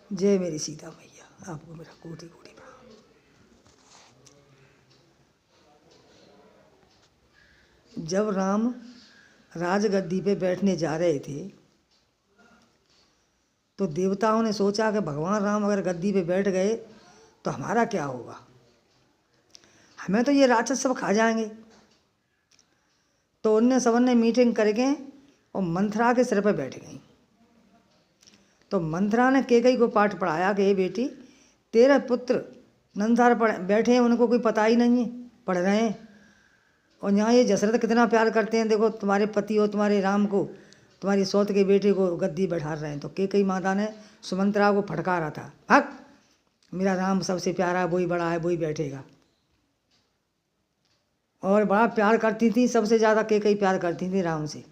जय मेरी सीता मैया, आपको मेरा कोटि कोटि प्रणाम। जब राम राजगद्दी पे बैठने जा रहे थे तो देवताओं ने सोचा कि भगवान राम अगर गद्दी पे बैठ गए तो हमारा क्या होगा, हमें तो ये राक्षस सब खा जाएंगे। तो उनने सबने मीटिंग करके और मंथरा के सिर पर बैठ गई। तो मंथरा ने कैकेयी को पाठ पढ़ाया कि ये बेटी, तेरे पुत्र नंदसार बैठे हैं, उनको कोई पता ही नहीं है, पढ़ रहे हैं, और यहाँ ये दशरथ कितना प्यार करते हैं, देखो तुम्हारे पति हो, तुम्हारे राम को, तुम्हारी सौत के बेटे को गद्दी बैठा रहे हैं। तो कैकेयी माता ने सुमंत्रा को फटकारा था, हक, मेरा राम सबसे प्यारा है, वही बड़ा है, वही बैठेगा। और बड़ा प्यार करती थी, सबसे ज़्यादा कैकेयी प्यार करती थी राम से।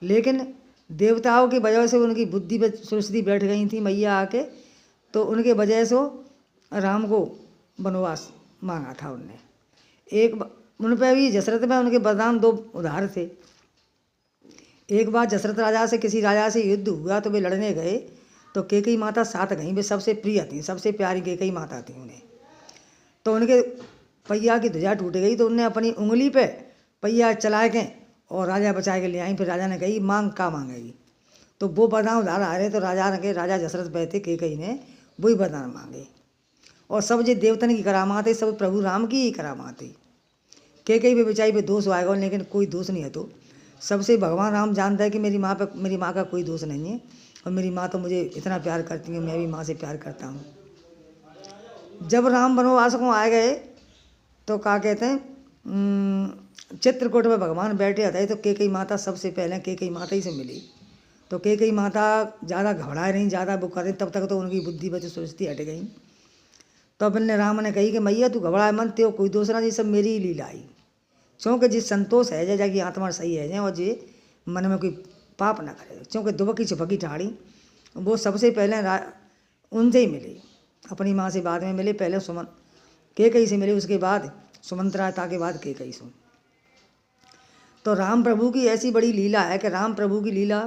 लेकिन देवताओं की वजह से उनकी बुद्धि पे सरस्वती बैठ गई थी मैया आके, तो उनके वजह से राम को वनवास मांगा था उनने। एक उन पर भी दशरथ में उनके वरदान दो उधार थे। एक बार दशरथ राजा से किसी राजा से युद्ध हुआ तो वे लड़ने गए, तो कैकेयी माता साथ गई, वे सबसे प्रिय थी, सबसे प्यारी कैकेयी माता थी उन्हें। तो उनके पहिया की ध्वजा टूट गई, तो उनने अपनी उंगली पे पहिया चला के और राजा बचा के ले आई। फिर राजा ने कही मांग का मांगेगी, तो वो वरदान उधार आ रहे, तो राजा ने राजा दशरथ बैठे, कैकेयी ने वही वरदान मांगे। और सब जो देवतन की करामात है, सब प्रभु राम की ही करामात है। कैकेयी पे बेचारी पे दोष आएगा, लेकिन कोई दोष नहीं है। तो सबसे भगवान राम जानता है कि मेरी माँ का कोई दोष नहीं है, और मेरी माँ तो मुझे इतना प्यार करती है, मैं भी माँ से प्यार करता हूँ। जब राम वनवास को आ गए तो क्या कहते हैं, चित्रकूट में भगवान बैठे थे, तो कैकेयी माता सबसे पहले कैकेयी माता ही से मिली। तो कैकेयी माता ज़्यादा घबराए नहीं, ज़्यादा वो कर रही, तब तक तो उनकी बुद्धि बच सुस्ती हट गई। तो अपने राम ने कही कि मैया तू घबराए मन, त्यो कोई दूसरा जी, सब मेरी ही लीला आई, क्योंकि जिस संतोष है जा कि आत्मा सही है जाए, और जे मन में कोई पाप ना करे, क्योंकि दुबकी छुपकी ठाड़ी वो सबसे पहले उनसे ही मिली, अपनी माँ से बाद में मिले, पहले कैकेयी से मिले, उसके बाद सुमंत्रा के बाद कैकेयी से। तो राम प्रभु की ऐसी बड़ी लीला है कि राम प्रभु की लीला,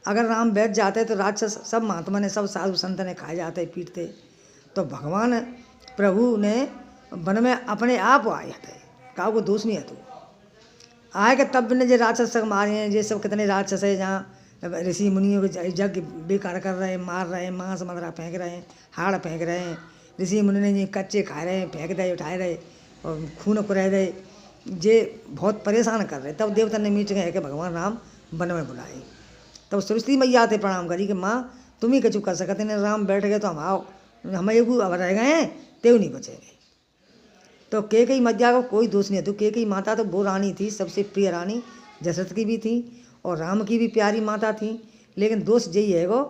अगर राम बैठ जाते तो राक्षस सब महात्मा ने, सब साधु संत ने खाए जाते, पीटते। तो भगवान प्रभु ने वन में अपने आप आए थे, का को दोष नहीं है, तो आए कि तब ने जो राक्षस सब मारे हैं, ये सब कितने राक्षस है, जहाँ ऋषि मुनियों के यज्ञ बेकार कर रहे हैं, मार रहे हैं, मांस मदरा फेंक रहे हैं, हाड़ फेंक रहे हैं, ऋषि मुनि ने ये कच्चे खा रहे हैं, फेंक रहे, उठाए रहे, और खून कुरह रहे, ये बहुत परेशान कर रहे। तब देवता ने मीटिंग है कि भगवान राम वन में बुलाए। तब सरस्वती मैया थे प्रणाम करी कि माँ तुम ही कचू कर सकते हैं, राम बैठ गए तो हम आओ, हम एक रह गए हैं, तेव नहीं बचेंगे। तो कैकेयी मैया को कोई दोष नहीं है। तो कैकेयी माता तो वो रानी थी, सबसे प्रिय रानी, दशरथ की भी थी और राम की भी प्यारी माता थी। लेकिन दोष यही है वो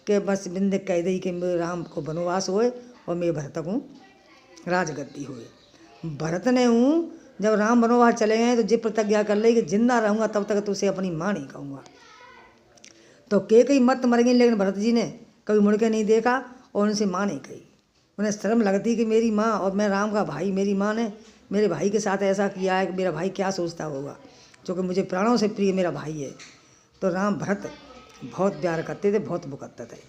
कि बस बिंद कह दी कि राम को वनवास हुए और मैं भरत को राजगद्दी हुए। भरत ने हूँ जब राम वनवास चले गए तो जे प्रतिज्ञा कर ली कि जिंदा रहूँगा तब तक तो उसे अपनी माँ नहीं कहूँगा। तो कैकेयी मत मर गई, लेकिन भरत जी ने कभी मुड़ के नहीं देखा और उनसे माँ नहीं कही। उन्हें शर्म लगती कि मेरी माँ और मैं राम का भाई, मेरी माँ ने मेरे भाई के साथ ऐसा किया है कि मेरा भाई क्या सोचता होगा, क्योंकि मुझे प्राणों से प्रिय मेरा भाई है। तो राम भरत बहुत प्यार करते थे, बहुत मुकद्दर थे,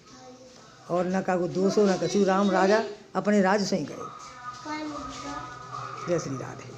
और न का दोषो न कछु, राम राजा अपने राज से ही गए। जय श्री राधे।